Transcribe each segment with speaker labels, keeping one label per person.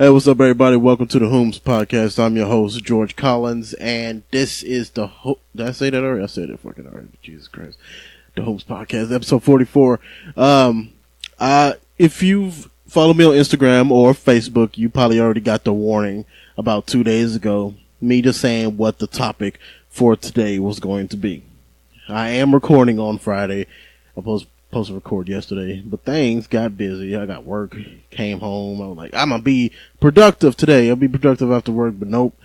Speaker 1: Hey, what's up, everybody? Welcome to the Whomst podcast. I'm your host, George Collins, and this is the did I say that already? I said it fucking already. Jesus Christ. The Whomst podcast, episode 44. If you've followed me on Instagram or Facebook, you probably already got the warning about 2 days ago. Me just saying what the topic for today was going to be. I am recording on Friday. I supposed to record yesterday, but things got busy. I got work, came home. I was like, I'm gonna be productive today. I'll be productive after work, but nope.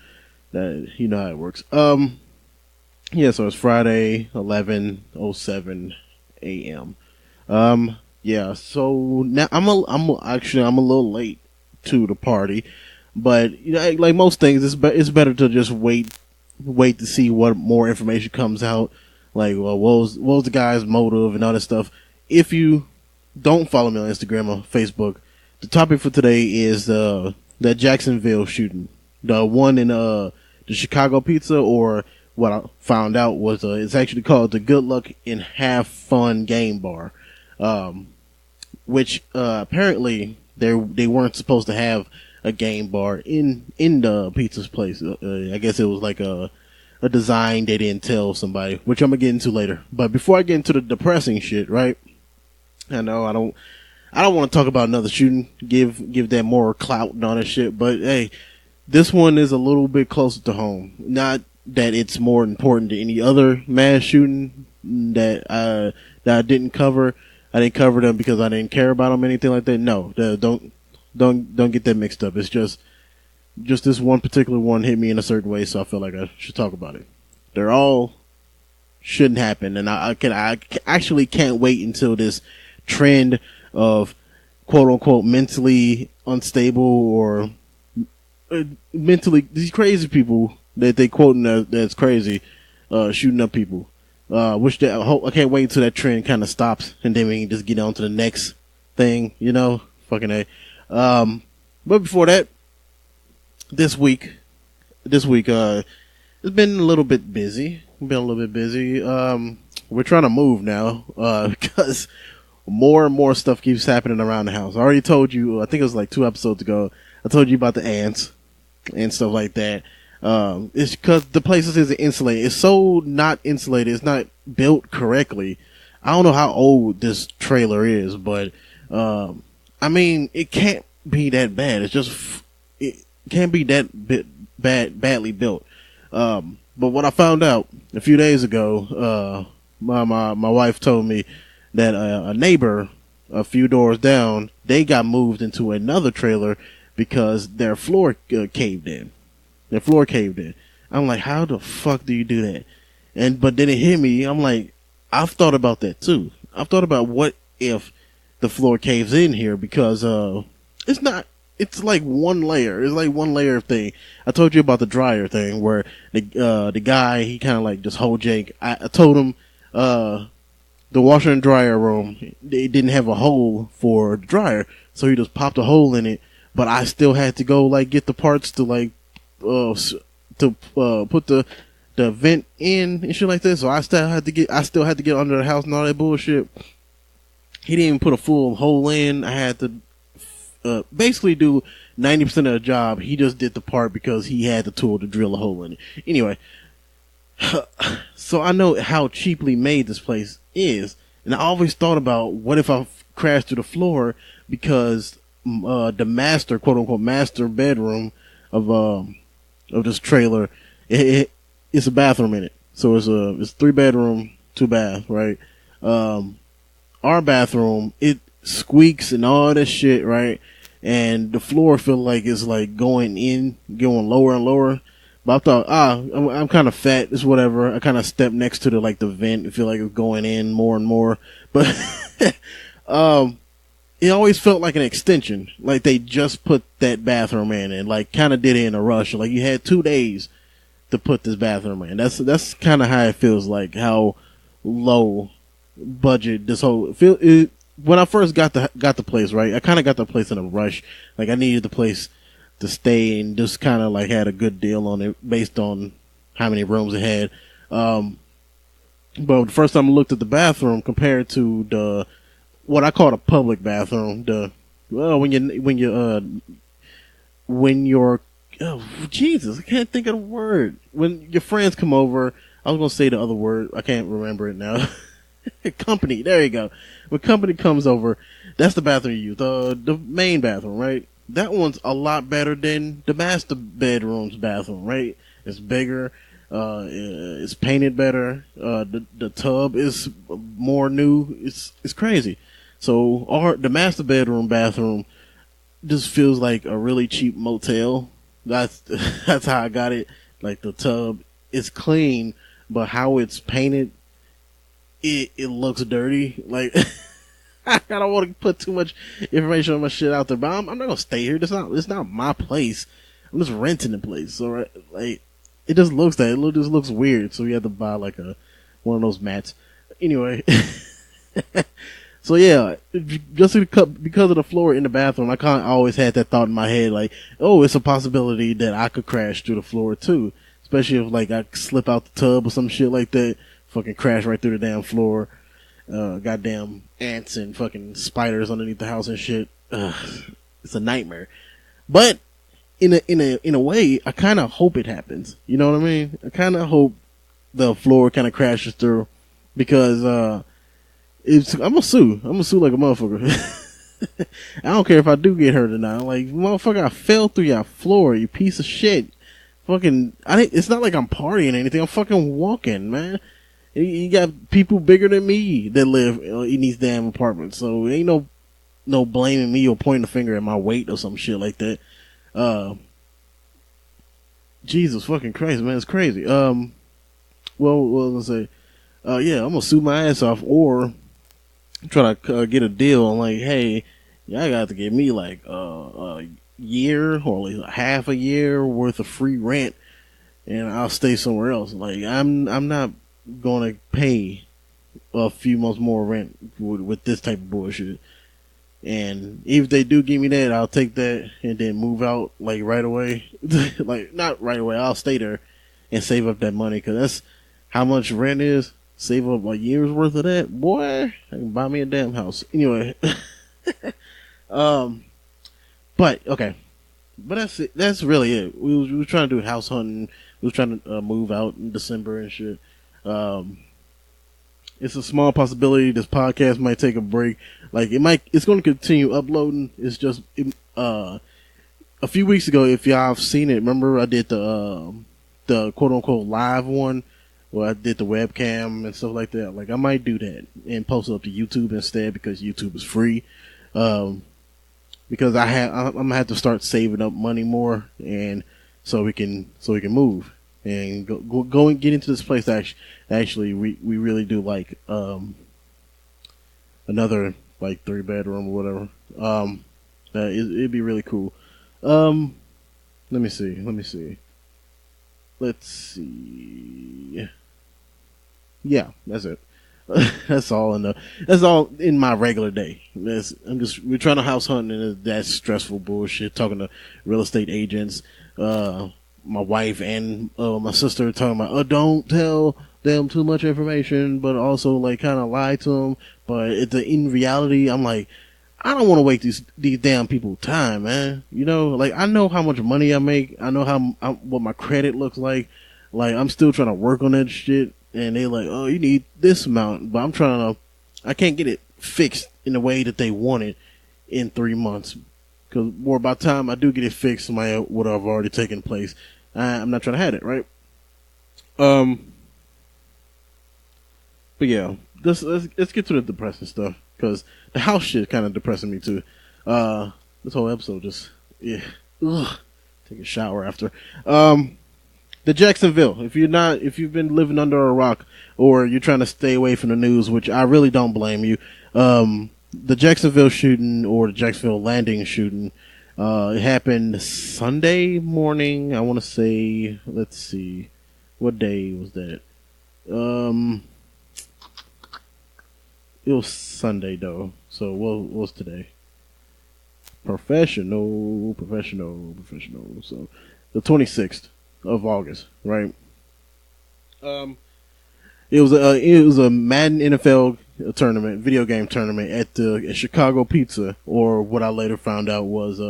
Speaker 1: You know how it works. Yeah, so it's Friday, 11:07 a.m. Yeah, so now I'm a little late to the party, but you know, like most things, it's better to just wait to see what more information comes out. Like, well, what was the guy's motive and all that stuff. If you don't follow me on Instagram or Facebook, the topic for today is that Jacksonville shooting, the one in the Chicago Pizza, or what I found out was it's actually called the Good Luck and Have Fun Game Bar, which apparently they weren't supposed to have a game bar in the pizza's place. I guess it was like a design they didn't tell somebody, which I'm gonna get into later. But before I get into the depressing shit, right? I know I don't want to talk about another shooting, give that more clout and all that shit, but hey, this one is a little bit closer to home. Not that it's more important to any other mass shooting that I didn't cover. I didn't cover them because I didn't care about them, anything like that. No, don't get that mixed up. It's just this one particular one hit me in a certain way, so I feel like I should talk about it. They're all shouldn't happen, and I actually can't wait until this trend of quote unquote mentally unstable or mentally these crazy people that they quoting that's crazy, shooting up people. I can't wait until that trend kind of stops, and then we can just get on to the next thing, you know, fucking A. But before that, this week, it's been a little bit busy. We're trying to move now, because more and more stuff keeps happening around the house. I already told you, I think it was like 2 episodes ago, I told you about the ants and stuff like that. It's because the place isn't insulated. It's so not insulated. It's not built correctly. I don't know how old this trailer is, but, I mean, it can't be that bad. It can't be that badly built. But what I found out a few days ago, my wife told me that a neighbor a few doors down, they got moved into another trailer because their floor caved in. Their floor caved in. I'm like, how the fuck do you do that? But then it hit me. I'm like, I've thought about that too. I've thought about what if the floor caves in here, because it's like one layer. It's like one layer thing. I told you about the dryer thing where the guy, he kind of like just whole jank. I told him, the washer and dryer room, they didn't have a hole for the dryer, so he just popped a hole in it. But I still had to go like get the parts to like put the vent in and shit like this. So I still had to get under the house and all that bullshit. He didn't even put a full hole in. I had to basically do 90% of the job. He just did the part because he had the tool to drill a hole in it. Anyway, so I know how cheaply made this place is, and I always thought about what if I crashed through the floor, because the master, quote unquote, master bedroom of this trailer, it's a bathroom in it. So it's 3 bedroom, 2 bath, right? Our bathroom, it squeaks and all that shit, right? And the floor feel like it's like going lower and lower. But I thought, I'm kind of fat, it's whatever. I kind of stepped next to the vent. I feel like it's going in more and more. But, it always felt like an extension. Like they just put that bathroom in and like kind of did it in a rush. Like you had 2 days to put this bathroom in. That's kind of how it feels like, how low budget this whole when I first got the place, right? I kind of got the place in a rush. Like I needed the place to stay and just kind of like had a good deal on it based on how many rooms it had. But the first time I looked at the bathroom compared to what I call a public bathroom, when you when your Jesus, I can't think of the word. When your friends come over, I was gonna say the other word. I can't remember it now. Company. There you go. When company comes over, that's the bathroom you use. The main bathroom, right? That one's a lot better than the master bedroom's bathroom, right? It's bigger. It's painted better. The tub is more new. It's crazy. So the master bedroom bathroom just feels like a really cheap motel. That's how I got it. Like the tub is clean, but how it's painted, it looks dirty. Like I don't want to put too much information on my shit out there, but I'm not gonna stay here. It's not my place. I'm just renting the place. So like it just looks it just looks weird. So you have to buy like one of those mats. Anyway. So yeah, just because of the floor in the bathroom, I kind of always had that thought in my head, like, oh, it's a possibility that I could crash through the floor too. Especially if like I slip out the tub or some shit like that, fucking crash right through the damn floor. Goddamn ants and fucking spiders underneath the house and shit. It's a nightmare. But in a way, I kind of hope it happens. You know what I mean? I kind of hope the floor kind of crashes through because I'm gonna sue like a motherfucker. I don't care if I do get hurt or not. Like, motherfucker, I fell through your floor, you piece of shit. Fucking, it's not like I'm partying or anything. I'm fucking walking, man. You got people bigger than me that live in these damn apartments, so ain't no blaming me or pointing the finger at my weight or some shit like that. Jesus fucking Christ, man, it's crazy. Well, what was I gonna say? Yeah, I'm gonna sue my ass off or try to get a deal. I'm like, hey, y'all got to give me like a year or like half a year worth of free rent, and I'll stay somewhere else. Like, I'm not gonna pay a few months more rent with this type of bullshit. And if they do give me that, I'll take that and then move out like right away. Like, not right away. I'll stay there and save up that money because that's how much rent is. Save up a year's worth of that, boy. I can buy me a damn house. Anyway, but okay, but that's it. That's really it. We were trying to do house hunting. We was trying to move out in December and shit. It's a small possibility this podcast might take a break. Like it's going to continue uploading. It's just a few weeks ago. If y'all have seen it, remember I did the quote unquote live one. Well, I did the webcam and stuff like that. Like, I might do that and post it up to YouTube instead because YouTube is free. Because I'm gonna have to start saving up money more, and so we can move and go and get into this place. Actually, we really do like another like 3-bedroom or whatever. It'd be really cool. Let me see. Let's see. Yeah, that's it. That's all in my regular day. We're trying to house hunt, and that's stressful bullshit. Talking to real estate agents, my wife and my sister talking about, don't tell them too much information, but also like kind of lie to them. But in reality, I'm like, I don't want to waste these damn people's time, man. You know, like I know how much money I make. I know what my credit looks like. Like I'm still trying to work on that shit, and they like, oh, you need this amount, but I can't get it fixed in the way that they want it in 3 months. Because by the time I do get it fixed, what would have already taken place. I'm not trying to have it, right? But yeah, let's get to the depressing stuff, because the house shit is kind of depressing me too. This whole episode just, yeah, take a shower after. The Jacksonville, if you've been living under a rock or you're trying to stay away from the news, which I really don't blame you, the Jacksonville shooting, or the Jacksonville Landing shooting, it happened Sunday morning. I want to say, let's see, what day was that? It was Sunday though. So what was today? Professional. So the 26th of August, right? It was a Madden NFL tournament, video game tournament at Chicago Pizza, or what I later found out was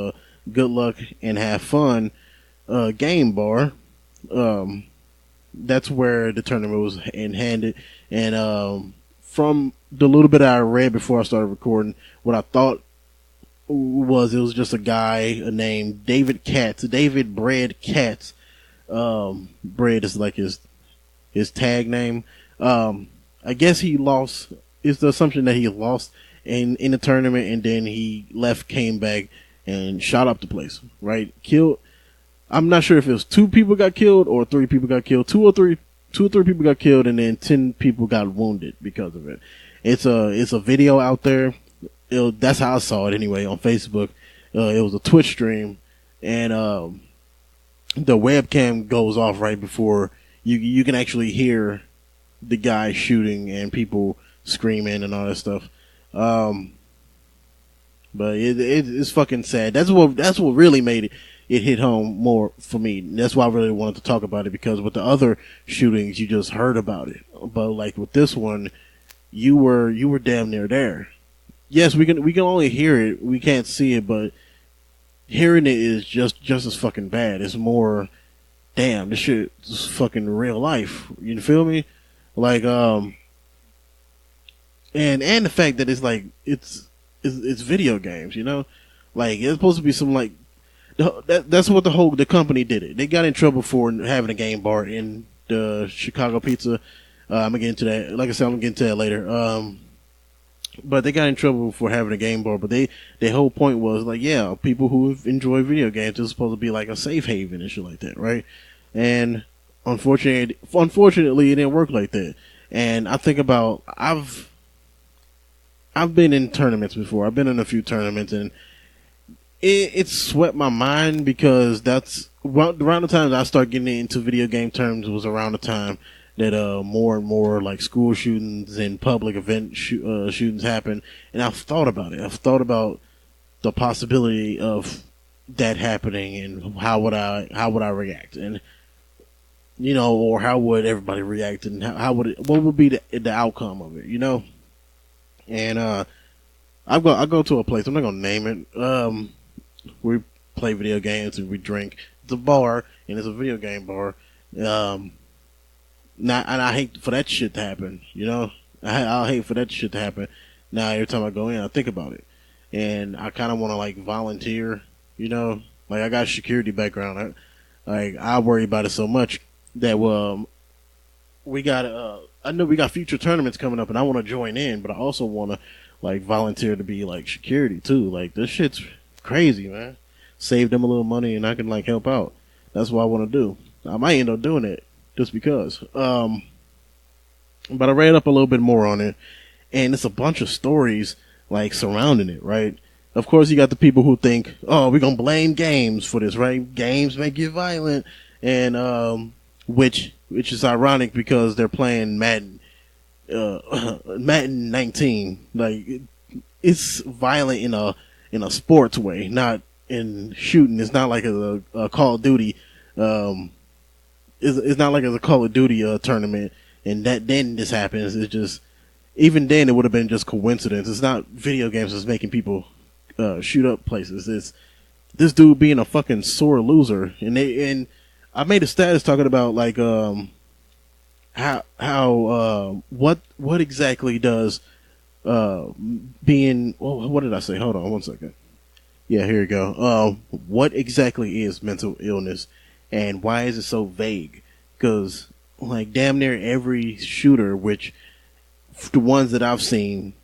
Speaker 1: Good Luck and Have Fun game bar. That's where the tournament was handed. And from the little bit I read before I started recording, what I thought was it was just a guy named David Katz. David Bread Katz. Bread is like his tag name. I guess he lost. It's the assumption that he lost in the tournament, and then he left, came back, and shot up the place. Right, killed. I'm not sure if it was 2 people got killed or 3 people got killed. 2 or 3 people got killed, and then 10 people got wounded because of it. It's a video out there. That's how I saw it anyway on Facebook. It was a Twitch stream, and the webcam goes off right before you can actually hear the guy shooting and people screaming and all that stuff. But it's fucking sad. That's what really made it hit home more for me. That's why I really wanted to talk about it, because with the other shootings you just heard about it, but like with this one, you were damn near there. Yes, we can only hear it, we can't see it, but hearing it is just as fucking bad. It's more, damn, this shit is fucking real life. You feel me? Like and the fact that it's like it's video games, you know? Like it's supposed to be some like that's what the company did it. They got in trouble for having a game bar in the Chicago Pizza. I'm gonna get into that. Like I said, I'm gonna get into that later. But they got in trouble for having a game bar. But their whole point was like, yeah, people who enjoy video games is supposed to be like a safe haven and shit like that, right? And unfortunately, it didn't work like that. And I think about I've been in tournaments before. I've been in a few tournaments, and it swept my mind, because that's around the time that I started getting into video game terms was around the time that more and more like school shootings and public event shootings happen. And I've thought about it. I've thought about the possibility of that happening, and how would I react, and you know, or how would everybody react, and what would be the outcome of it, you know? And I go to a place, I'm not gonna name it. We play video games and we drink. It's a bar, and it's a video game bar. And I hate for that shit to happen, you know? I'll hate for that shit to happen. Now, every time I go in, I think about it. And I kind of want to, like, volunteer, you know? Like, I got a security background. I worry about it so much that, I know we got future tournaments coming up, and I want to join in, but I also want to, like, volunteer to be, like, security, too. Like, this shit's crazy, man. Save them a little money, and I can, like, help out. That's what I want to do. I might end up doing it. Just because. But I read up a little bit more on it, and it's a bunch of stories like surrounding it, right? Of course, you got the people who think, oh, we're gonna blame games for this, right? Games make you violent, and which is ironic, because they're playing Madden, Madden 19. Like it's violent in a sports way, not in shooting. It's not like a Call of Duty. It's not like it's a Call of Duty tournament, and then this happens. It's just, even then it would have been just coincidence. It's not video games that's making people shoot up places. It's this dude being a fucking sore loser. And I made a status talking about like what exactly does being, what did I say? Hold on one second. Yeah, here you go. What exactly is mental illness? And why is it so vague? Because, like, damn near every shooter, which the ones that I've seen,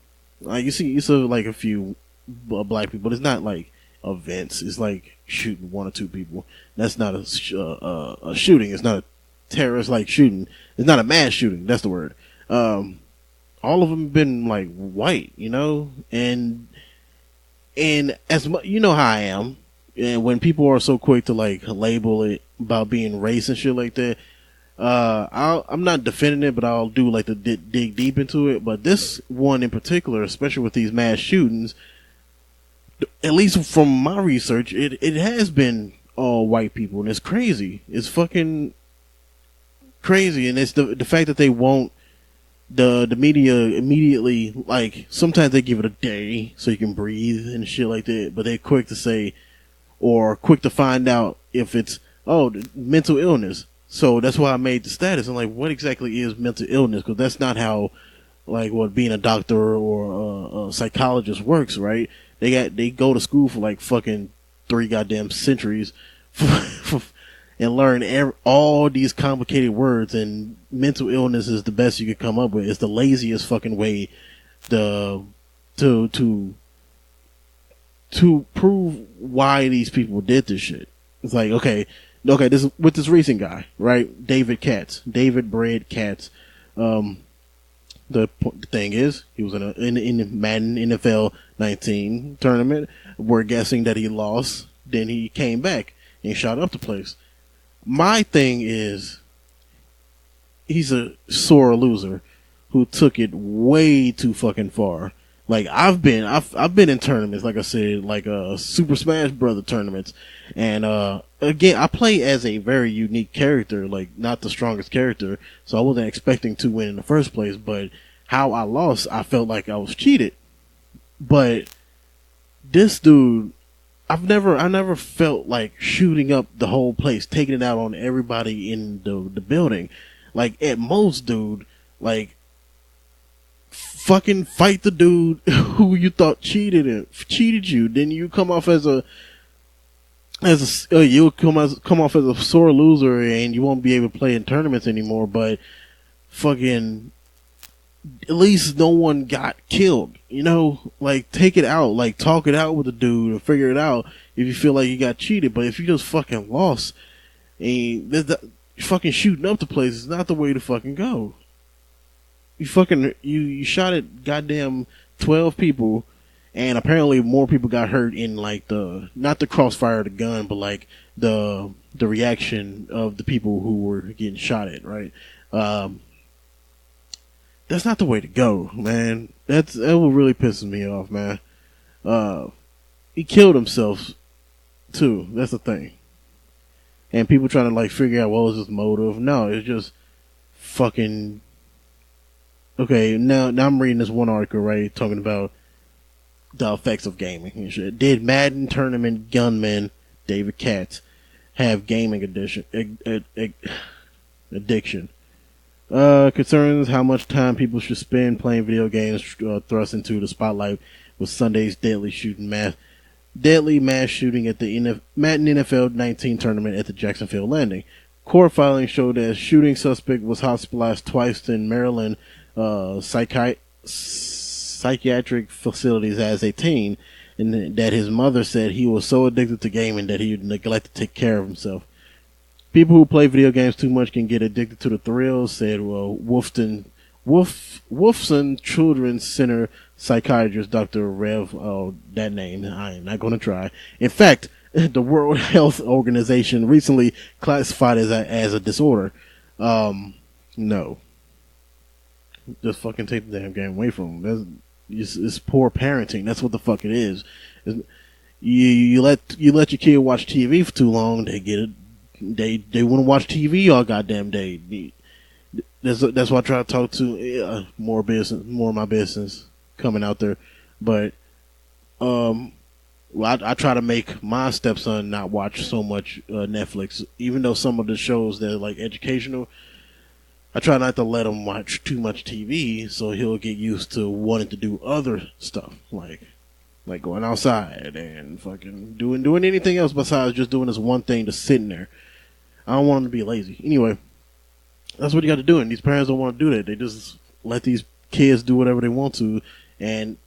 Speaker 1: like you see like a few black people. It's not like events. It's like shooting 1 or 2 people. That's not a shooting. It's not a terrorist like shooting. It's not a mass shooting. That's the word. All of them have been like white, you know, and as much, you know how I am. And when people are so quick to like label it about being race and shit like that, I'm not defending it, but I'll do like to dig deep into it. But this one in particular, especially with these mass shootings, at least from my research, it has been all white people, and it's crazy. It's fucking crazy, and it's the fact that they won't. The media immediately, like, sometimes they give it a day so you can breathe and shit like that, but they're quick to say, or quick to find out if it's, mental illness. So that's why I made the status. I'm like, what exactly is mental illness? Because that's not how, like, what being a doctor or a psychologist works, right? They go to school for like fucking 3 goddamn centuries and learn all these complicated words, and mental illness is the best you could come up with. It's the laziest fucking way to prove why these people did this shit. It's like, okay, this with this recent guy, right? David Bread Katz. The thing is, he was in the Madden NFL 19 tournament. We're guessing that he lost. Then he came back and shot up the place. My thing is, he's a sore loser who took it way too fucking far. Like, I've been in tournaments, like I said, like Super Smash Brother tournaments, and again, I play as a very unique character, like not the strongest character, so I wasn't expecting to win in the first place. But how I lost, I felt like I was cheated. But this dude, I never felt like shooting up the whole place, taking it out on everybody in the building. Like, at most, dude, like, fucking fight the dude who you thought cheated you. Then you come off you'll come off as a sore loser, and you won't be able to play in tournaments anymore. But fucking, at least no one got killed, you know? Like, take it out, like, talk it out with the dude and figure it out if you feel like you got cheated. But if you just fucking lost and fucking shooting up the place is not the way to fucking go. You shot at goddamn 12 people, and apparently more people got hurt in, like, not the crossfire of the gun, but like the reaction of the people who were getting shot at, right? That's not the way to go, man. That what really pisses me off, man. He killed himself too. That's the thing. And people trying to, like, figure out what was his motive. No, it's just fucking. Okay, now I'm reading this one article, right, talking about the effects of gaming and shit. Did Madden tournament gunman David Katz have gaming addiction? Concerns how much time people should spend playing video games thrust into the spotlight with Sunday's deadly mass shooting at the Madden NFL 19 tournament at the Jacksonville Landing. Court filings showed that shooting suspect was hospitalized twice in Maryland psychiatric facilities as a teen, and that his mother said he was so addicted to gaming that he would neglect to take care of himself. People who play video games too much can get addicted to the thrills, said Wolfson Children's Center psychiatrist Dr. Rev. Oh, that name, I am not going to try. In fact, the World Health Organization recently classified it as a disorder. No. Just fucking take the damn game away from them. It's poor parenting. That's what the fuck it is. You let your kid watch TV for too long, they get it. They want to watch TV all goddamn day. That's why I try to talk to more of my business coming out there. But I try to make my stepson not watch so much Netflix, even though some of the shows that are like educational. I try not to let him watch too much TV, so he'll get used to wanting to do other stuff, like going outside and fucking doing anything else besides just doing this one thing, just sitting there. I don't want him to be lazy. Anyway, that's what you got to do, and these parents don't want to do that. They just let these kids do whatever they want to, and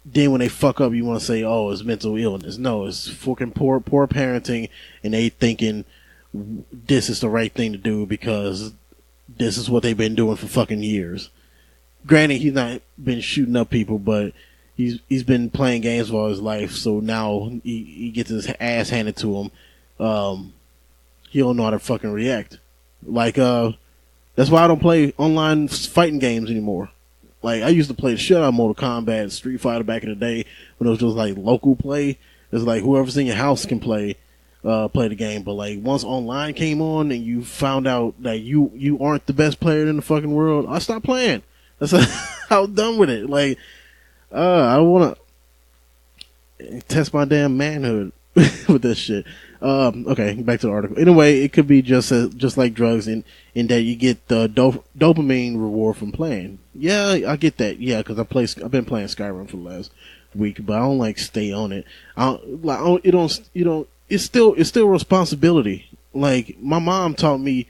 Speaker 1: then when they fuck up, you want to say, oh, it's mental illness. No, it's fucking poor parenting, and they thinking this is the right thing to do because this is what they've been doing for fucking years. Granted, he's not been shooting up people, but he's been playing games for all his life, so now he gets his ass handed to him. He don't know how to fucking react. Like, that's why I don't play online fighting games anymore. Like, I used to play the shit out of Mortal Kombat, Street Fighter back in the day when it was just like local play. It's like whoever's in your house can play the game. But like once online came on and you found out that you aren't the best player in the fucking world, I stopped playing. That's I was done with it. Like, I don't want to test my damn manhood. with this shit. Okay, back to the article. Anyway, it could be just like drugs in that you get the dopamine reward from playing. Yeah, I get that. Yeah, because I've been playing Skyrim for the last week, but I don't like stay on it. It's still responsibility. Like my mom taught me,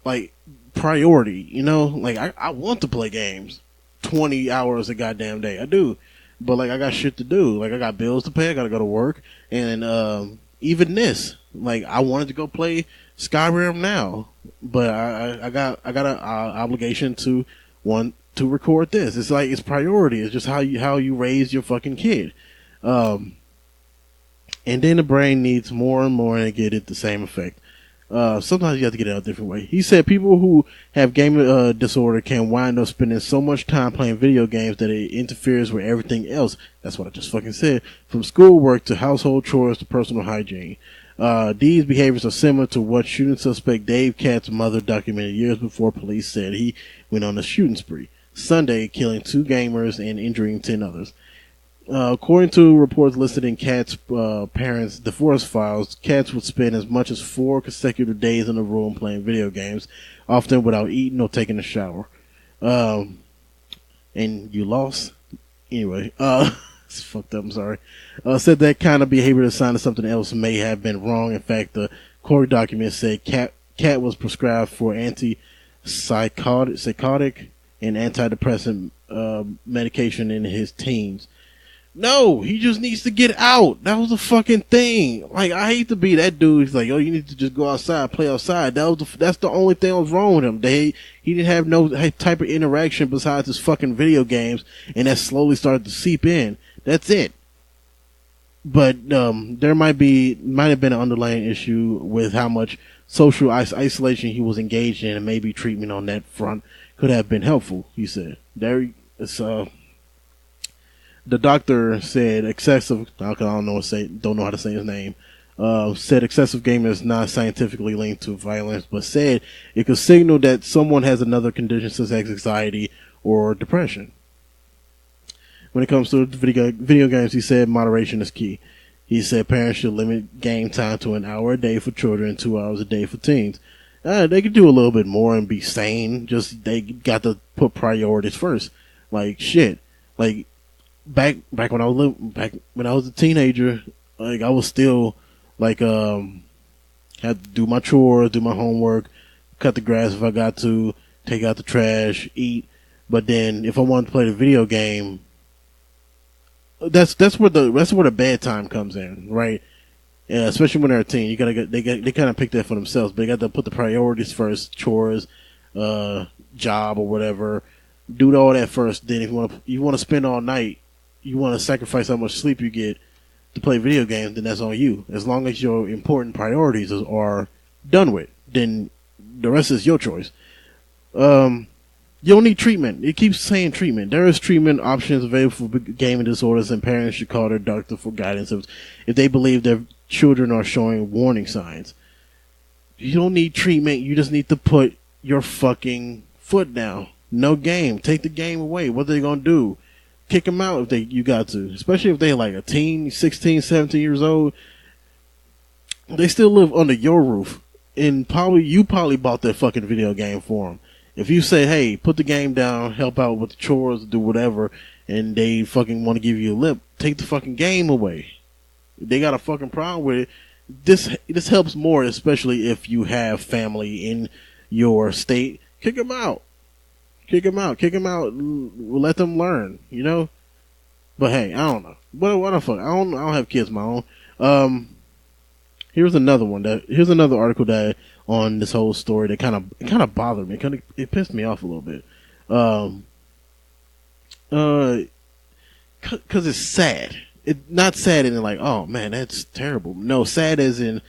Speaker 1: like priority. You know, like I want to play games 20 hours a goddamn day. I do. But like I got shit to do. Like I got bills to pay. I gotta go to work. And even this, like I wanted to go play Skyrim now, but I got an obligation to record this. It's like it's priority. It's just how you raise your fucking kid. And then the brain needs more and more to get it the same effect. Sometimes you have to get it out a different way. He said people who have game disorder can wind up spending so much time playing video games that it interferes with everything else. That's what I just fucking said. From schoolwork to household chores to personal hygiene. These behaviors are similar to what shooting suspect Dave Katz's mother documented years before police said he went on a shooting spree Sunday, killing 2 gamers and injuring 10 others. According to reports listed in Katz's parents' divorce files, Katz would spend as much as 4 consecutive days in a room playing video games, often without eating or taking a shower. And you lost? Anyway, it's fucked up, I'm sorry. Said that kind of behavior is a sign that something else may have been wrong. In fact, the court document said Kat was prescribed for psychotic and antidepressant medication in his teens. No, he just needs to get out. That was the fucking thing. Like, I hate to be that dude. He's like, oh, you need to just go outside, play outside. That's the only thing that was wrong with him. He didn't have no type of interaction besides his fucking video games, and that slowly started to seep in. That's it. But there might have been an underlying issue with how much social isolation he was engaged in, and maybe treatment on that front could have been helpful. He said the doctor said excessive. I don't know how to say his name. Said excessive gaming is not scientifically linked to violence, but said it could signal that someone has another condition such as anxiety or depression. When it comes to video games, he said moderation is key. He said parents should limit game time to an hour a day for children and 2 hours a day for teens. They could do a little bit more and be sane. Just they got to put priorities first. Like shit. Like back when I was a teenager, like I was still like had to do my chores, do my homework, cut the grass if I got to, take out the trash, eat. But then if I wanted to play the video game, that's where the bad time comes in, right? Yeah, especially when they're a teen, they kind of pick that for themselves, but they got to put the priorities first, chores, job or whatever. Do all that first. Then if you want to spend all night, you want to sacrifice how much sleep you get to play video games, then that's on you. As long as your important priorities are done with, then the rest is your choice. You don't need treatment. It keeps saying treatment. There is treatment options available for gaming disorders, and parents should call their doctor for guidance if they believe their children are showing warning signs. You don't need treatment. You just need to put your fucking foot down. No game. Take the game away. What are they going to do? Kick them out if you got to. Especially if they're like a teen, 16, 17 years old. They still live under your roof. And you probably bought that fucking video game for them. If you say, hey, put the game down, help out with the chores, do whatever, and they fucking want to give you a lip, take the fucking game away. If they got a fucking problem with it, this helps more, especially if you have family in your state. Kick them out. Kick them out. Let them learn, you know? But hey, I don't know. What the fuck? I don't have kids of my own. Here's another article that on this whole story that kind of bothered me. It pissed me off a little bit. Cause it's sad. Not sad in like, oh man, that's terrible. No, sad as in,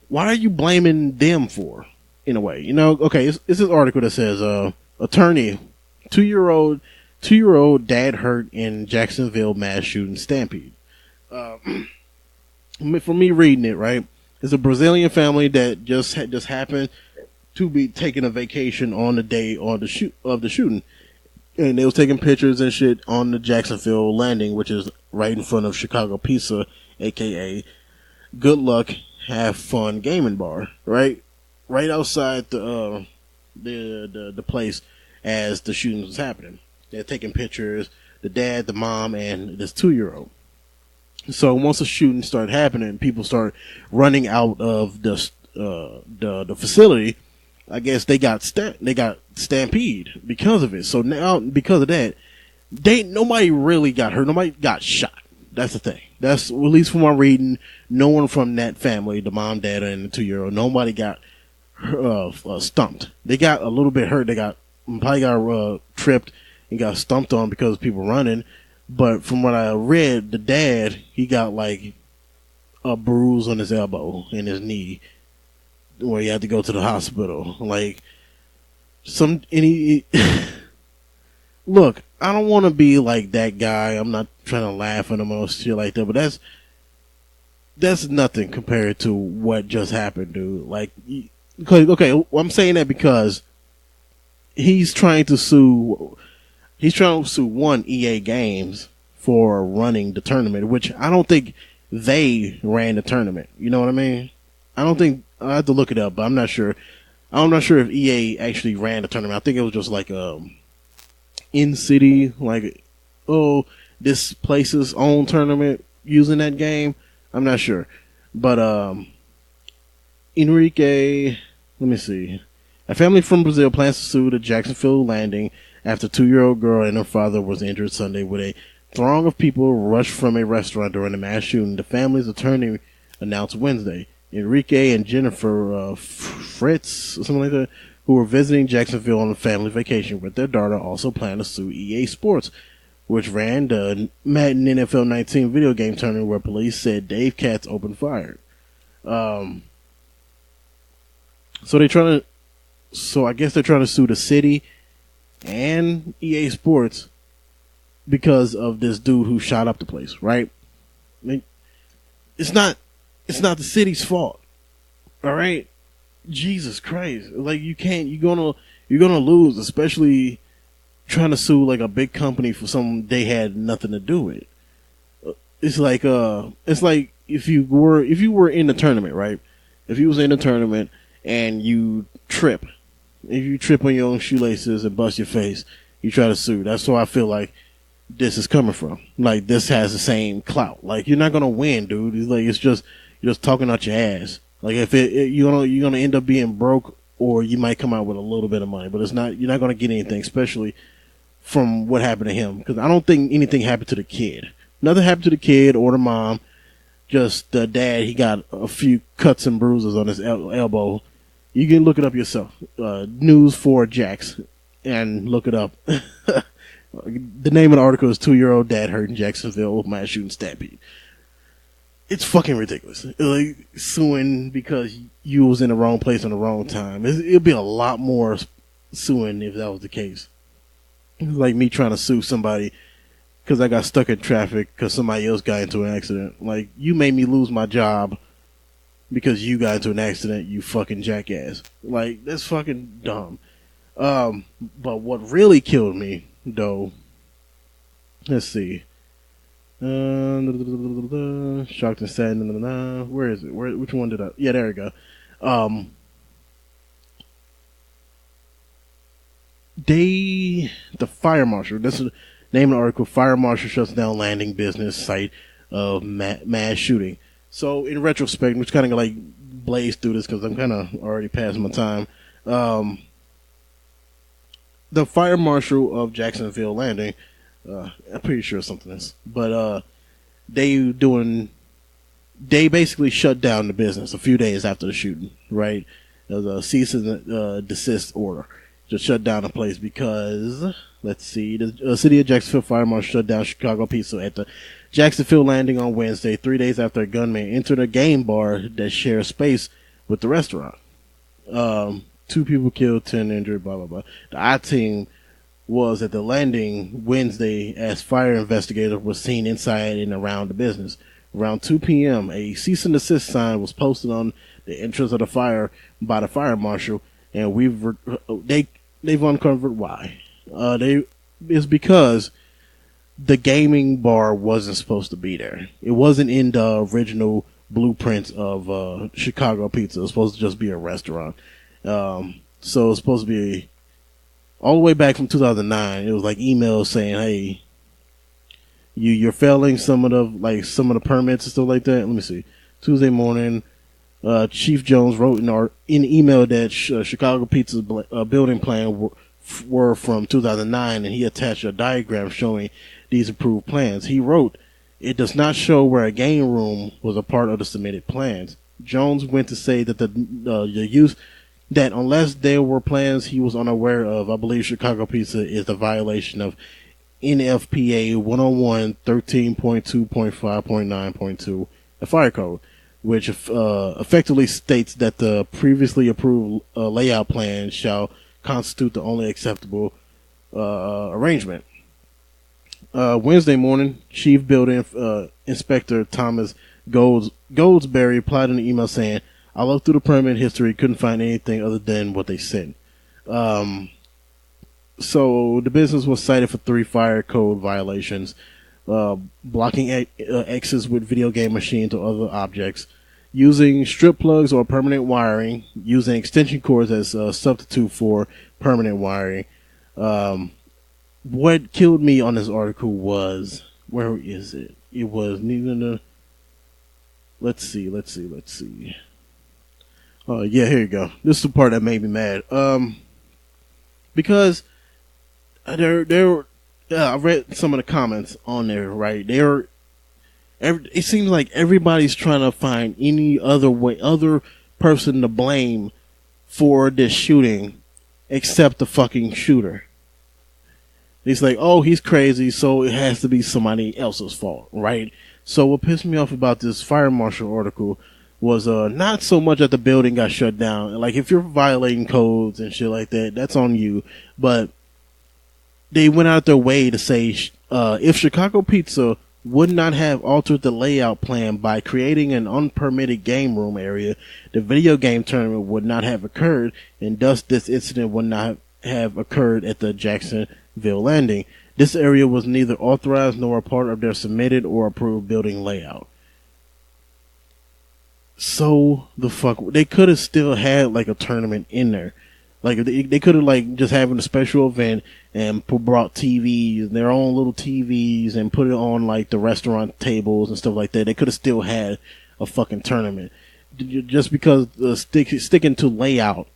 Speaker 1: what are you blaming them for? In a way, you know. Okay, it's this article that says, attorney, 2-year-old dad hurt in Jacksonville mass shooting stampede. For me reading it, right, it's a Brazilian family that just happened to be taking a vacation on the day of the shooting, and they was taking pictures and shit on the Jacksonville landing, which is right in front of Chicago Pizza aka Good Luck Have Fun Gaming Bar, right outside the place as the shooting was happening. They're taking pictures, the dad, the mom, and this 2-year-old. So once the shooting started happening, people started running out of the facility. I guess they got stampede because of it. So now, because of that, nobody really got hurt. Nobody got shot. That's the thing. That's, at least from my reading, no one from that family, the mom, dad, and the 2-year-old, nobody got stumped. They got a little bit hurt. They probably got tripped and got stumped on because of people running. But from what I read, the dad, he got like a bruise on his elbow and his knee, where he had to go to the hospital. Like, look, I don't want to be like that guy. I'm not trying to laugh at him or shit like that, but that's nothing compared to what just happened, dude. Like, okay, I'm saying that because he's trying to sue one EA Games for running the tournament, which I don't think they ran the tournament. You know what I mean? I don't think, I have to look it up, but I'm not sure. I'm not sure if EA actually ran the tournament. I think it was just like in city, like, oh, this place's own tournament using that game. I'm not sure, but Enrique, let me see. A family from Brazil plans to sue the Jacksonville Landing after a 2-year-old girl and her father was injured Sunday with a throng of people rushed from a restaurant during the mass shooting. The family's attorney announced Wednesday. Enrique and Jennifer Fritz, or something like that, who were visiting Jacksonville on a family vacation with their daughter, also plan to sue EA Sports, which ran the Madden NFL 19 video game tournament where police said Dave Katz opened fire. So I guess they're trying to sue the city and EA Sports because of this dude who shot up the place, right? I mean, it's not the city's fault. All right? Jesus Christ. Like, you're gonna lose, especially trying to sue like a big company for something they had nothing to do with. It's like if you were in the tournament, right? If you was in the tournament and you trip on your own shoelaces and bust your face, you try to sue. That's where I feel like this is coming from. Like, this has the same clout. Like, you're not gonna win, dude. You're just talking out your ass. Like, if you're gonna end up being broke, or you might come out with a little bit of money, but you're not gonna get anything, especially from what happened to him. Because I don't think anything happened to the kid. Nothing happened to the kid or the mom. Just the dad, he got a few cuts and bruises on his elbow. You can look it up yourself. News for JHAX, and look it up. The name of the article is 2-year-old dad hurt in Jacksonville mass shooting stampede. It's fucking ridiculous. Like, suing because you was in the wrong place on the wrong time. It'd be a lot more suing if that was the case. It's like me trying to sue somebody because I got stuck in traffic because somebody else got into an accident. Like, you made me lose my job because you got into an accident, you fucking jackass. Like, that's fucking dumb. But what really killed me, though, let's see. Shocked and sad. Where is it? Which one did I? Yeah, there we go. The fire marshal. That's the name of the article. Fire marshal shuts down landing business site of mass shooting. So in retrospect, which kind of like blaze through this because I'm kind of already past my time. The fire marshal of Jacksonville Landing. I'm pretty sure something else, but they basically shut down the business a few days after the shooting. Right, there was a cease and desist order, just shut down the place because let's see, the city of Jacksonville fire marshal shut down Chicago pizza at the Jacksonville Landing on Wednesday, 3 days after a gunman entered a game bar that shares space with the restaurant. 2 people killed, 10 injured. Blah blah blah. The I-team was at the landing Wednesday as fire investigators were seen inside and around the business. Around 2 p.m., a cease and desist sign was posted on the entrance of the fire by the fire marshal, and they've uncovered why. It's because the gaming bar wasn't supposed to be there. It wasn't in the original blueprints of Chicago Pizza. It was supposed to just be a restaurant. So it's supposed to be all the way back from 2009. It was like emails saying, "Hey, you're failing some of the permits and stuff like that." Let me see. Tuesday morning, Chief Jones wrote in email that Chicago Pizza's building plan were from 2009, and he attached a diagram showing these approved plans. He wrote, "It does not show where a game room was a part of the submitted plans." Jones went to say that the use that unless there were plans he was unaware of, I believe Chicago Pizza is a violation of NFPA 101 13.2.5.9.2, a fire code, which effectively states that the previously approved layout plan shall constitute the only acceptable arrangement. Wednesday morning, Chief Building Inspector Thomas Goldsberry replied in an email saying, "I looked through the permit history, couldn't find anything other than what they sent." So the business was cited for 3 fire code violations: blocking exits with video game machines or other objects, using strip plugs or permanent wiring, using extension cords as a substitute for permanent wiring. What killed me on this article was, where is it? It was neither the, let's see. Oh yeah, here you go. This is the part that made me mad. Because I read some of the comments on there, right? It seems like everybody's trying to find any other person to blame for this shooting except the fucking shooter. It's like, oh, he's crazy, so it has to be somebody else's fault, right? So what pissed me off about this fire marshal article was not so much that the building got shut down. Like, if you're violating codes and shit like that, that's on you. But they went out their way to say, if Chicago Pizza would not have altered the layout plan by creating an unpermitted game room area, the video game tournament would not have occurred, and thus this incident would not have occurred at the Jacksonville Landing. This area was neither authorized nor a part of their submitted or approved building layout. So the fuck, they could have still had like a tournament in there. Like they could have like just having a special event and brought TVs, their own little TVs, and put it on like the restaurant tables and stuff like that. They could have still had a fucking tournament. Just because sticking to layout.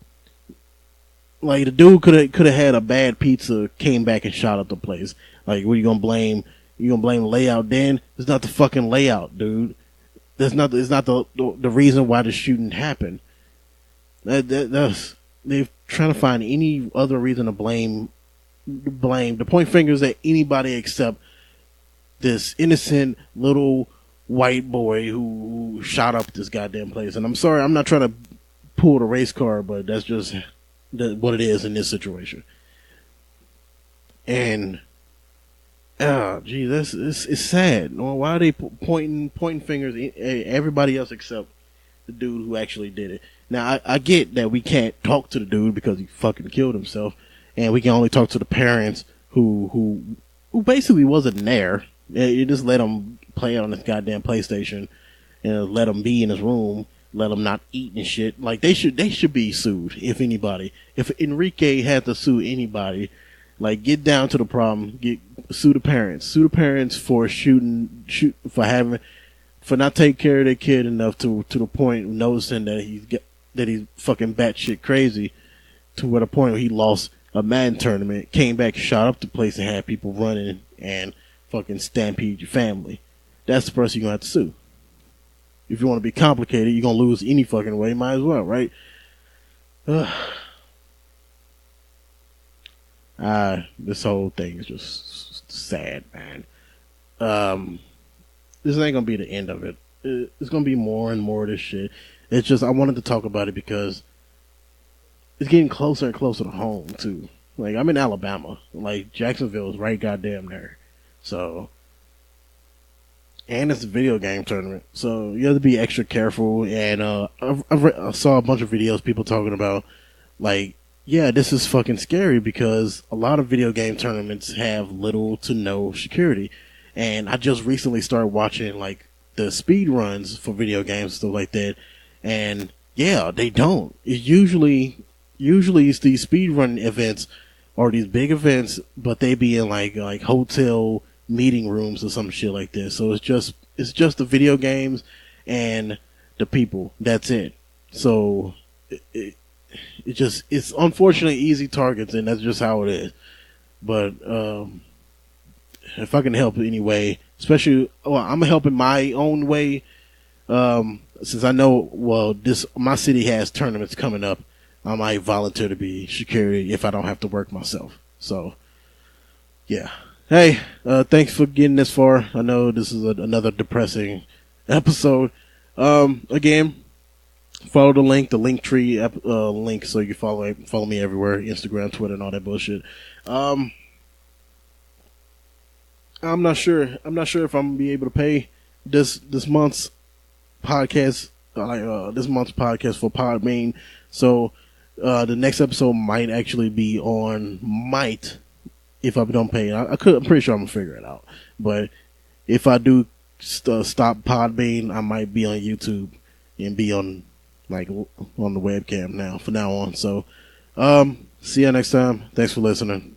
Speaker 1: Like, the dude could have had a bad pizza, came back and shot up the place. Like, what are you gonna blame? You gonna blame layout then? It's not the fucking layout, dude. It's not the reason why the shooting happened. That's they're trying to find any other reason to blame, to point fingers at anybody except this innocent little white boy who shot up this goddamn place. And I'm sorry, I'm not trying to pull the race card, but that's just what it is in this situation. And gee, it's sad. Why are they pointing fingers at everybody else except the dude who actually did it? Now I get that we can't talk to the dude because he fucking killed himself, and we can only talk to the parents who basically wasn't there. You just let him play on his goddamn PlayStation and let him be in his room. Let them not eat and shit. Like, they should be sued, if anybody. If Enrique had to sue anybody, like, get down to the problem, sue the parents. Sue the parents for for not taking care of their kid enough to the point of noticing that he's fucking batshit crazy, to where the point where he lost a Madden tournament, came back, shot up the place, and had people running and fucking stampede your family. That's the person you're gonna have to sue. If you want to be complicated, you're going to lose any fucking way. Might as well, right? This whole thing is just sad, man. This ain't going to be the end of it. It's going to be more and more of this shit. It's just, I wanted to talk about it because it's getting closer and closer to home, too. Like, I'm in Alabama. Like, Jacksonville is right goddamn there. So... and it's a video game tournament, so you have to be extra careful. And I saw a bunch of videos, people talking about, like, yeah, this is fucking scary because a lot of video game tournaments have little to no security. And I just recently started watching like the speed runs for video games, stuff like that. And yeah, they don't. Usually it's these speed run events or these big events, but they be in like hotel meeting rooms or some shit like this. So it's just the video games and the people. That's it. So it's unfortunately easy targets, and that's just how it is. But if I can help in any way, especially, well, I'm helping my own way. Since I know, well, my city has tournaments coming up, I might volunteer to be security if I don't have to work myself. So, yeah. Hey, thanks for getting this far. I know this is another depressing episode. Again, follow the link tree link, so you can follow me everywhere, Instagram, Twitter, and all that bullshit. I'm not sure if I'm gonna be able to pay this month's podcast, this month's podcast for Podbean. So the next episode might actually be if I don't pay. I'm pretty sure I'm gonna figure it out. But if I do stop Podbean, I might be on YouTube and be on the webcam from now on. So see you next time. Thanks for listening.